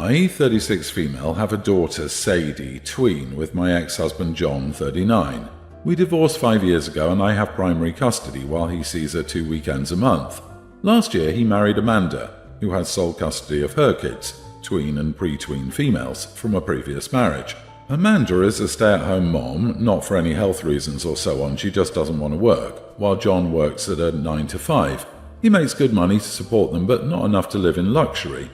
I, 36 female, have a daughter, Sadie, tween, with my ex-husband John, 39. We divorced 5 years ago and I have primary custody while he sees her 2 weekends a month. Last year he married Amanda, who has sole custody of her kids, tween and pre-tween females, from a previous marriage. Amanda is a stay-at-home mom, not for any health reasons or so on, she just doesn't want to work, while John works at a 9 to 5. He makes good money to support them, but not enough to live in luxury.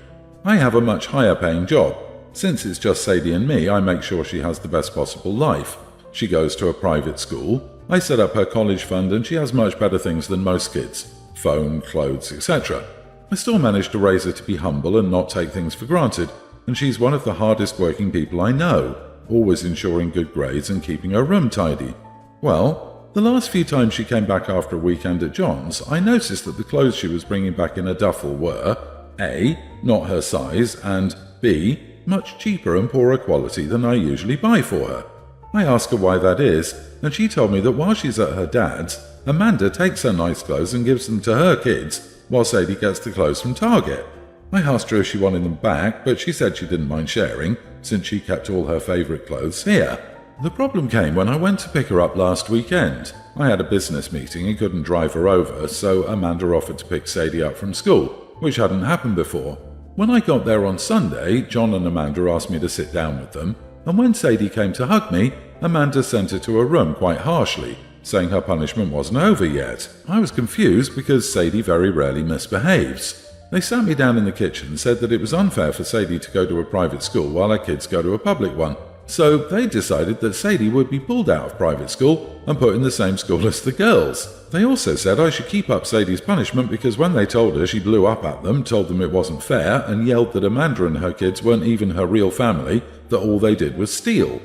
I have a much higher paying job. Since it's just Sadie and me, I make sure she has the best possible life. She goes to a private school, I set up her college fund, and she has much better things than most kids. Phone, clothes, etc. I still manage to raise her to be humble and not take things for granted, and she's one of the hardest working people I know, always ensuring good grades and keeping her room tidy. Well, the last few times she came back after a weekend at John's, I noticed that the clothes she was bringing back in a duffel were A. Not her size, and B. Much cheaper and poorer quality than I usually buy for her. I asked her why that is, and she told me that while she's at her dad's, Amanda takes her nice clothes and gives them to her kids, while Sadie gets the clothes from Target. I asked her if she wanted them back, but she said she didn't mind sharing, since she kept all her favourite clothes here. The problem came when I went to pick her up last weekend. I had a business meeting and couldn't drive her over, so Amanda offered to pick Sadie up from school, which hadn't happened before. When I got there on Sunday, John and Amanda asked me to sit down with them, and when Sadie came to hug me, Amanda sent her to her room quite harshly, saying her punishment wasn't over yet. I was confused because Sadie very rarely misbehaves. They sat me down in the kitchen and said that it was unfair for Sadie to go to a private school while her kids go to a public one. So they decided that Sadie would be pulled out of private school and put in the same school as the girls. They also said I should keep up Sadie's punishment because when they told her, she blew up at them, told them it wasn't fair, and yelled that Amanda and her kids weren't even her real family, that all they did was steal.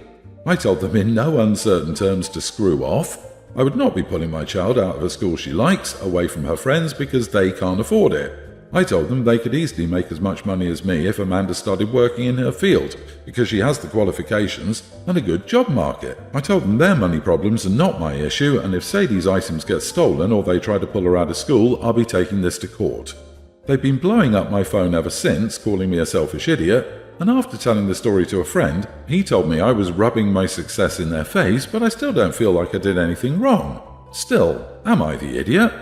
I told them in no uncertain terms to screw off. I would not be pulling my child out of a school she likes, away from her friends, because they can't afford it. I told them they could easily make as much money as me if Amanda started working in her field, because she has the qualifications and a good job market. I told them their money problems are not my issue, and if Sadie's items get stolen or they try to pull her out of school, I'll be taking this to court. They've been blowing up my phone ever since, calling me a selfish idiot, and after telling the story to a friend, he told me I was rubbing my success in their face, but I still don't feel like I did anything wrong. Still, am I the idiot?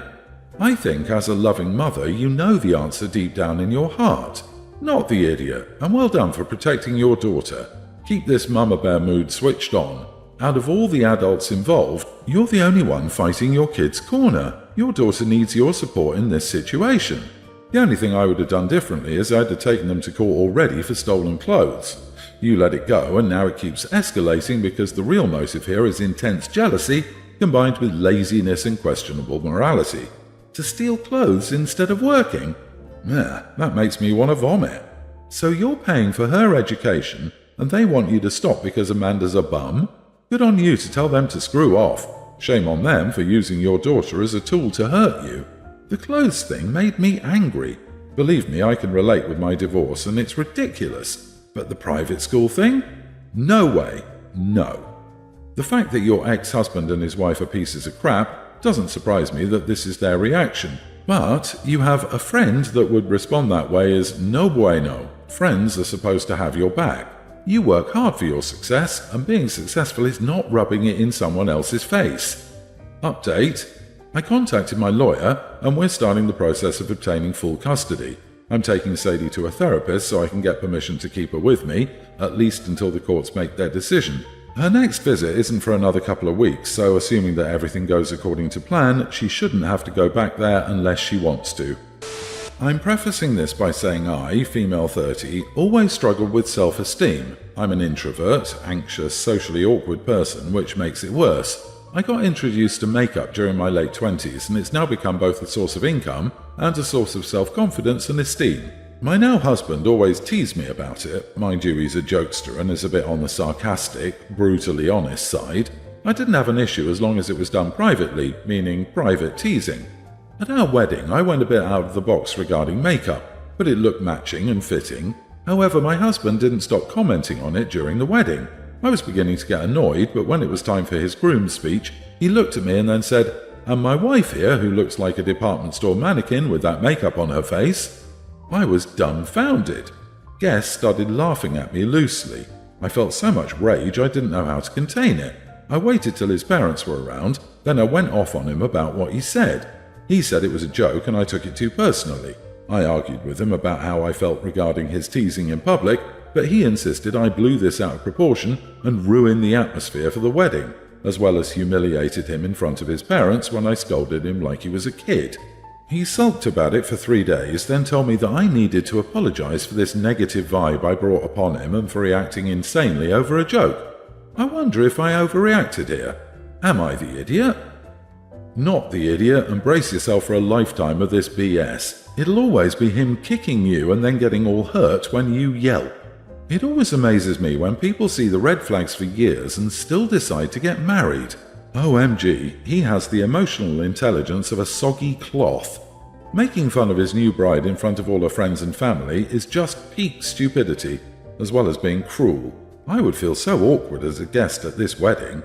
I think as a loving mother, you know the answer deep down in your heart. Not the idiot, and well done for protecting your daughter. Keep this mama bear mood switched on. Out of all the adults involved, you're the only one fighting your kid's corner. Your daughter needs your support in this situation. The only thing I would have done differently is I'd have taken them to court already for stolen clothes. You let it go, and now it keeps escalating because the real motive here is intense jealousy combined with laziness and questionable morality. To steal clothes instead of working? That makes me want to vomit. So you're paying for her education, and they want you to stop because Amanda's a bum? Good on you to tell them to screw off. Shame on them for using your daughter as a tool to hurt you. The clothes thing made me angry. Believe me, I can relate with my divorce, and it's ridiculous. But the private school thing? No way. No. The fact that your ex-husband and his wife are pieces of crap doesn't surprise me that this is their reaction. But you have a friend that would respond that way as no bueno. Friends are supposed to have your back. You work hard for your success, and being successful is not rubbing it in someone else's face. Update. I contacted my lawyer, and we're starting the process of obtaining full custody. I'm taking Sadie to a therapist so I can get permission to keep her with me, at least until the courts make their decision. Her next visit isn't for another couple of weeks, so assuming that everything goes according to plan, she shouldn't have to go back there unless she wants to. I'm prefacing this by saying I, female 30, always struggled with self-esteem. I'm an introvert, anxious, socially awkward person, which makes it worse. I got introduced to makeup during my late 20s, and it's now become both a source of income and a source of self-confidence and esteem. My now husband always teased me about it. Mind you, he's a jokester and is a bit on the sarcastic, brutally honest side. I didn't have an issue as long as it was done privately, meaning private teasing. At our wedding, I went a bit out of the box regarding makeup, but it looked matching and fitting. However, my husband didn't stop commenting on it during the wedding. I was beginning to get annoyed, but when it was time for his groom's speech, he looked at me and then said, "And my wife here, who looks like a department store mannequin with that makeup on her face?" I was dumbfounded. Guests started laughing at me loosely. I felt so much rage I didn't know how to contain it. I waited till his parents were around, then I went off on him about what he said. He said it was a joke and I took it too personally. I argued with him about how I felt regarding his teasing in public, but he insisted I blew this out of proportion and ruined the atmosphere for the wedding, as well as humiliated him in front of his parents when I scolded him like he was a kid. He sulked about it for 3 days, then told me that I needed to apologize for this negative vibe I brought upon him and for reacting insanely over a joke. I wonder if I overreacted here. Am I the idiot? Not the idiot, and brace yourself for a lifetime of this BS. It'll always be him kicking you and then getting all hurt when you yelp. It always amazes me when people see the red flags for years and still decide to get married. OMG, he has the emotional intelligence of a soggy cloth. Making fun of his new bride in front of all her friends and family is just peak stupidity, as well as being cruel. I would feel so awkward as a guest at this wedding.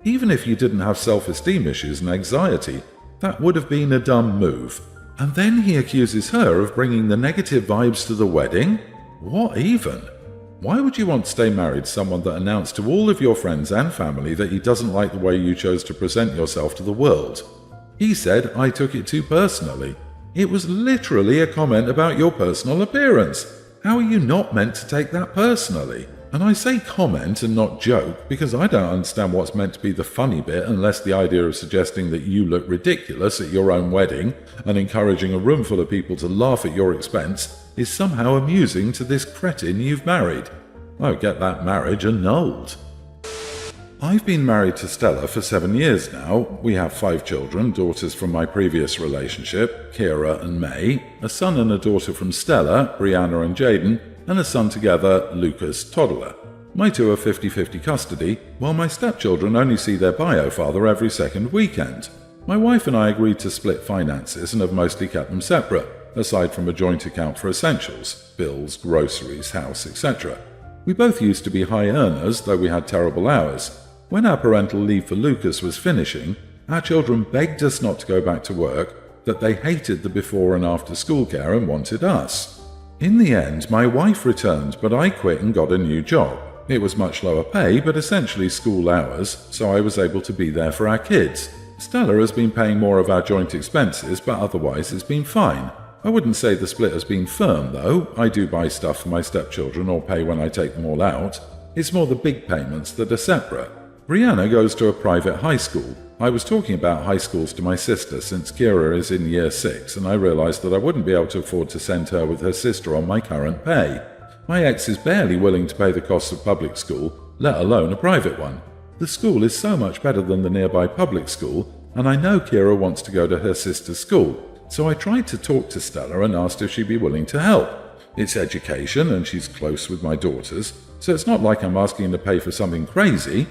Even if you didn't have self-esteem issues and anxiety, that would have been a dumb move. And then he accuses her of bringing the negative vibes to the wedding? What even? Why would you want to stay married to someone that announced to all of your friends and family that he doesn't like the way you chose to present yourself to the world? He said I took it too personally. It was literally a comment about your personal appearance. How are you not meant to take that personally? And I say comment and not joke because I don't understand what's meant to be the funny bit unless the idea of suggesting that you look ridiculous at your own wedding and encouraging a room full of people to laugh at your expense is somehow amusing to this cretin you've married. I would get that marriage annulled. I've been married to Stella for 7 years now. We have 5 children, daughters from my previous relationship, Kira and May, a son and a daughter from Stella, Brianna and Jaden, and a son together, Lucas Toddler. My 2 are 50-50 custody, while my stepchildren only see their bio father every second weekend. My wife and I agreed to split finances and have mostly kept them separate, aside from a joint account for essentials, bills, groceries, house, etc. We both used to be high earners, though we had terrible hours. When our parental leave for Lucas was finishing, our children begged us not to go back to work, that they hated the before and after school care and wanted us. In the end, my wife returned, but I quit and got a new job. It was much lower pay, but essentially school hours, so I was able to be there for our kids. Stella has been paying more of our joint expenses, but otherwise it's been fine. I wouldn't say the split has been firm, though. I do buy stuff for my stepchildren or pay when I take them all out. It's more the big payments that are separate. Brianna goes to a private high school. I was talking about high schools to my sister since Kira is in year 6, and I realized that I wouldn't be able to afford to send her with her sister on my current pay. My ex is barely willing to pay the cost of public school, let alone a private one. The school is so much better than the nearby public school, and I know Kira wants to go to her sister's school, so I tried to talk to Stella and asked if she'd be willing to help. It's education, and she's close with my daughters, so it's not like I'm asking to pay for something crazy.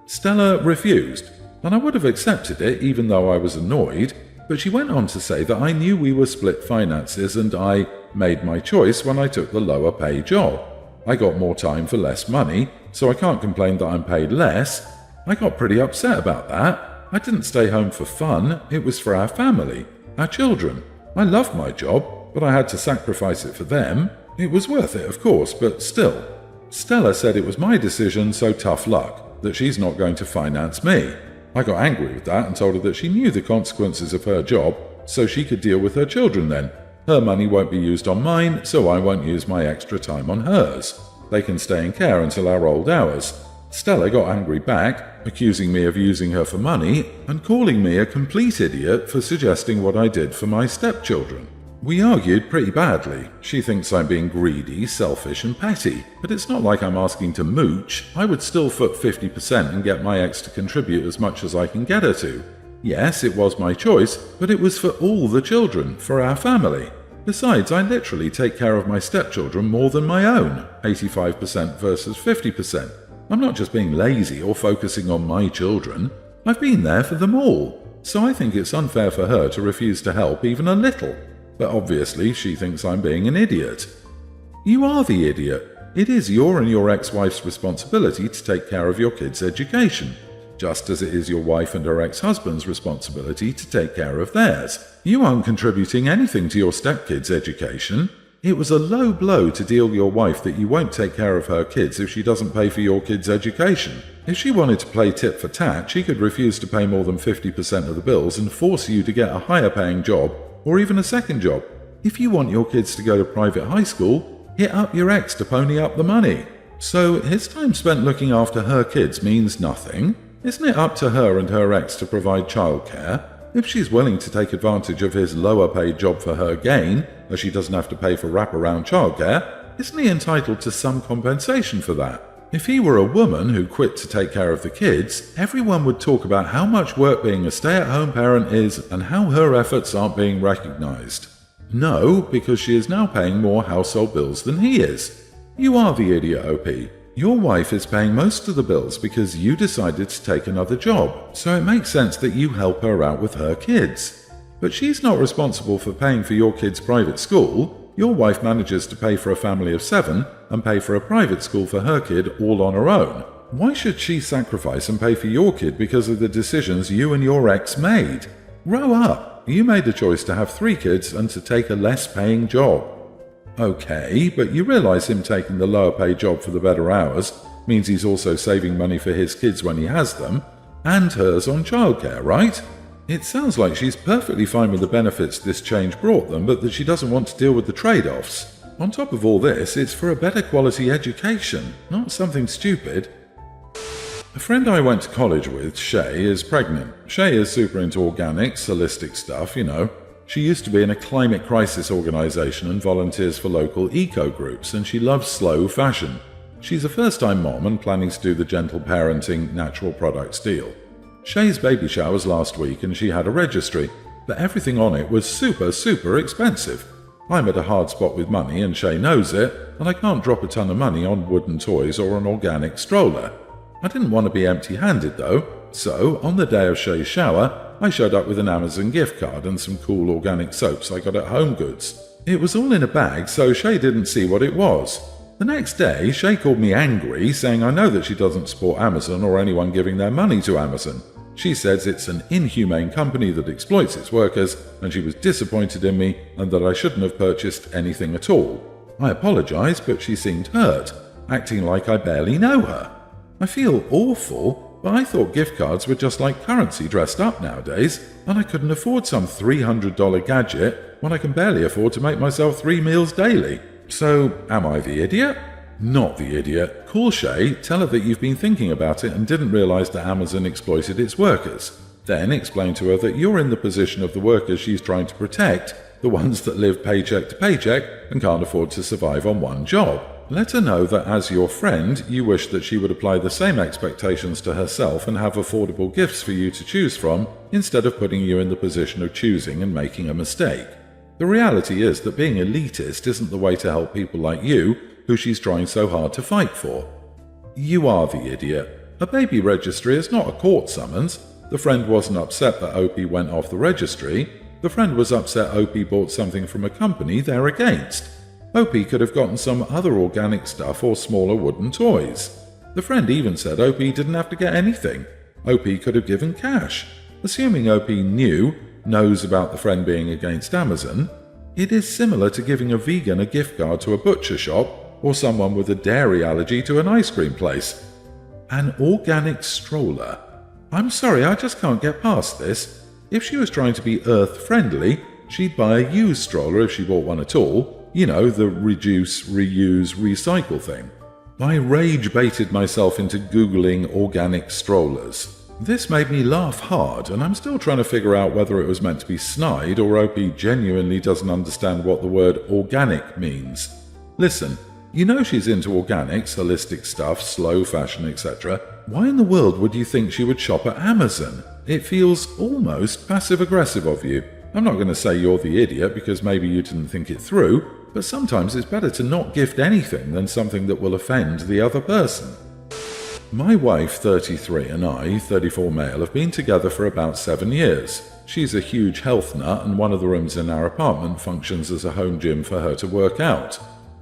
Stella refused, and I would have accepted it even though I was annoyed, but she went on to say that I knew we were split finances and I made my choice when I took the lower pay job. I got more time for less money, so I can't complain that I'm paid less. I got pretty upset about that. I didn't stay home for fun, it was for our family, our children. I loved my job, but I had to sacrifice it for them. It was worth it, of course, but still. Stella said it was my decision, so tough luck, that she's not going to finance me. I got angry with that and told her that she knew the consequences of her job, so she could deal with her children then. Her money won't be used on mine, so I won't use my extra time on hers. They can stay in care until our old hours. Stella got angry back, accusing me of using her for money and calling me a complete idiot for suggesting what I did for my stepchildren. We argued pretty badly. She thinks I'm being greedy, selfish and petty, but it's not like I'm asking to mooch. I would still foot 50% and get my ex to contribute as much as I can get her to. Yes, it was my choice, but it was for all the children, for our family. Besides, I literally take care of my stepchildren more than my own, 85% versus 50%. I'm not just being lazy or focusing on my children. I've been there for them all, so I think it's unfair for her to refuse to help even a little. But obviously she thinks I'm being an idiot. You are the idiot. It is your and your ex-wife's responsibility to take care of your kids' education, just as it is your wife and her ex-husband's responsibility to take care of theirs. You aren't contributing anything to your stepkids' education. It was a low blow to deal your wife that you won't take care of her kids if she doesn't pay for your kids' education. If she wanted to play tit for tat, she could refuse to pay more than 50% of the bills and force you to get a higher paying job or even a second job. If you want your kids to go to private high school, hit up your ex to pony up the money. So his time spent looking after her kids means nothing. Isn't it up to her and her ex to provide childcare? If she's willing to take advantage of his lower paid job for her gain, as she doesn't have to pay for wraparound childcare, isn't he entitled to some compensation for that? If he were a woman who quit to take care of the kids, everyone would talk about how much work being a stay-at-home parent is and how her efforts aren't being recognized. No, because she is now paying more household bills than he is. You are the idiot, OP. Your wife is paying most of the bills because you decided to take another job, so it makes sense that you help her out with her kids. But she's not responsible for paying for your kids' private school. Your wife manages to pay for a family of 7 and pay for a private school for her kid all on her own. Why should she sacrifice and pay for your kid because of the decisions you and your ex made? Grow up. You made the choice to have 3 kids and to take a less paying job. Okay, but you realize him taking the lower paid job for the better hours means he's also saving money for his kids when he has them, and hers on childcare, right? It sounds like she's perfectly fine with the benefits this change brought them, but that she doesn't want to deal with the trade-offs. On top of all this, it's for a better quality education, not something stupid. A friend I went to college with, Shay, is pregnant. Shay is super into organics, holistic stuff, you know. She used to be in a climate crisis organization and volunteers for local eco groups, and she loves slow fashion. She's a first-time mom and planning to do the gentle parenting, natural products deal. Shay's baby shower was last week and she had a registry, but everything on it was super expensive. I'm at a hard spot with money and Shay knows it, and I can't drop a ton of money on wooden toys or an organic stroller. I didn't want to be empty-handed though, so on the day of Shay's shower, I showed up with an Amazon gift card and some cool organic soaps I got at Home Goods. It was all in a bag, so Shay didn't see what it was. The next day, Shay called me angry, saying I know that she doesn't support Amazon or anyone giving their money to Amazon. She says it's an inhumane company that exploits its workers, and she was disappointed in me and that I shouldn't have purchased anything at all. I apologized, but she seemed hurt, acting like I barely know her. I feel awful, but I thought gift cards were just like currency dressed up nowadays, and I couldn't afford some $300 gadget when I can barely afford to make myself 3 meals daily. So, am I the idiot? Not the idiot. Call Shay, tell her that you've been thinking about it and didn't realize that Amazon exploited its workers. Then explain to her that you're in the position of the workers she's trying to protect, the ones that live paycheck to paycheck and can't afford to survive on one job. Let her know that as your friend, you wish that she would apply the same expectations to herself and have affordable gifts for you to choose from, instead of putting you in the position of choosing and making a mistake. The reality is that being elitist isn't the way to help people like you, who she's trying so hard to fight for. You are the idiot. A baby registry is not a court summons. The friend wasn't upset that OP went off the registry. The friend was upset OP bought something from a company they're against. OP could have gotten some other organic stuff or smaller wooden toys. The friend even said OP didn't have to get anything. OP could have given cash. Assuming OP knows about the friend being against Amazon, it is similar to giving a vegan a gift card to a butcher shop or someone with a dairy allergy to an ice cream place. An organic stroller. I'm sorry, I just can't get past this. If she was trying to be earth-friendly, she'd buy a used stroller if she bought one at all. You know, the reduce, reuse, recycle thing. I rage-baited myself into Googling organic strollers. This made me laugh hard, and I'm still trying to figure out whether it was meant to be snide or OP genuinely doesn't understand what the word organic means. Listen, you know she's into organics, holistic stuff, slow fashion, etc. Why in the world would you think she would shop at Amazon? It feels almost passive-aggressive of you. I'm not going to say you're the idiot because maybe you didn't think it through, but sometimes it's better to not gift anything than something that will offend the other person. My wife, 33, and I, 34 male, have been together for about 7 years. She's a huge health nut and one of the rooms in our apartment functions as a home gym for her to work out.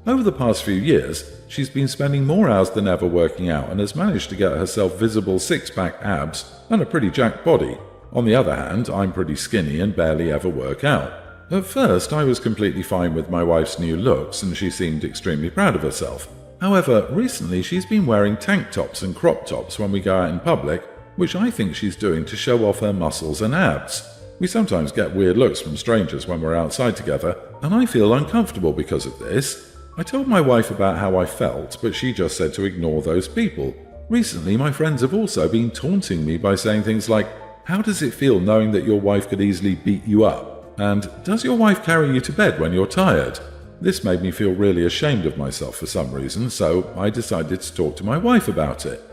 Over the past few years, she's been spending more hours than ever working out and has managed to get herself visible six-pack abs and a pretty jacked body. On the other hand, I'm pretty skinny and barely ever work out. At first, I was completely fine with my wife's new looks and she seemed extremely proud of herself. However, recently she's been wearing tank tops and crop tops when we go out in public, which I think she's doing to show off her muscles and abs. We sometimes get weird looks from strangers when we're outside together, and I feel uncomfortable because of this. I told my wife about how I felt, but she just said to ignore those people. Recently, my friends have also been taunting me by saying things like, "How does it feel knowing that your wife could easily beat you up?" And "Does your wife carry you to bed when you're tired?" This made me feel really ashamed of myself for some reason, so I decided to talk to my wife about it.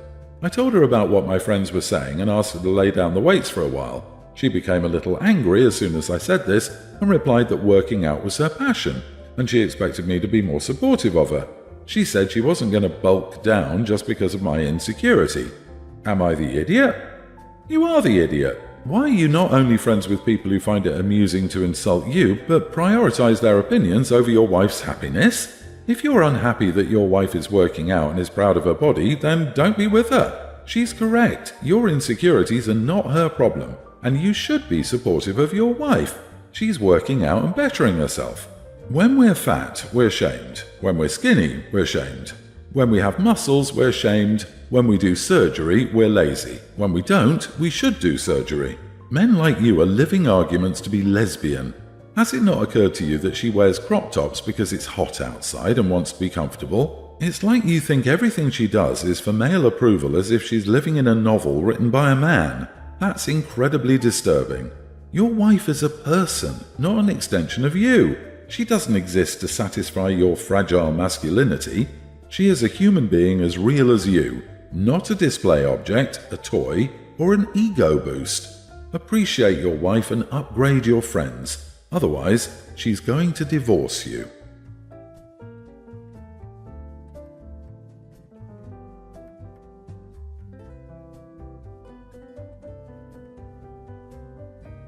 I told her about what my friends were saying and asked her to lay down the weights for a while. She became a little angry as soon as I said this and replied that working out was her passion, and she expected me to be more supportive of her. She said she wasn't going to bulk down just because of my insecurity. Am I the idiot? You are the idiot. Why are you not only friends with people who find it amusing to insult you, but prioritize their opinions over your wife's happiness? If you're unhappy that your wife is working out and is proud of her body, then don't be with her. She's correct. Your insecurities are not her problem, and you should be supportive of your wife. She's working out and bettering herself. When we're fat, we're shamed. When we're skinny, we're shamed. When we have muscles, we're shamed. When we do surgery, we're lazy. When we don't, we should do surgery. Men like you are living arguments to be lesbian. Has it not occurred to you that she wears crop tops because it's hot outside and wants to be comfortable? It's like you think everything she does is for male approval, as if she's living in a novel written by a man. That's incredibly disturbing. Your wife is a person, not an extension of you. She doesn't exist to satisfy your fragile masculinity. She is a human being as real as you, not a display object, a toy, or an ego boost. Appreciate your wife and upgrade your friends. Otherwise, she's going to divorce you.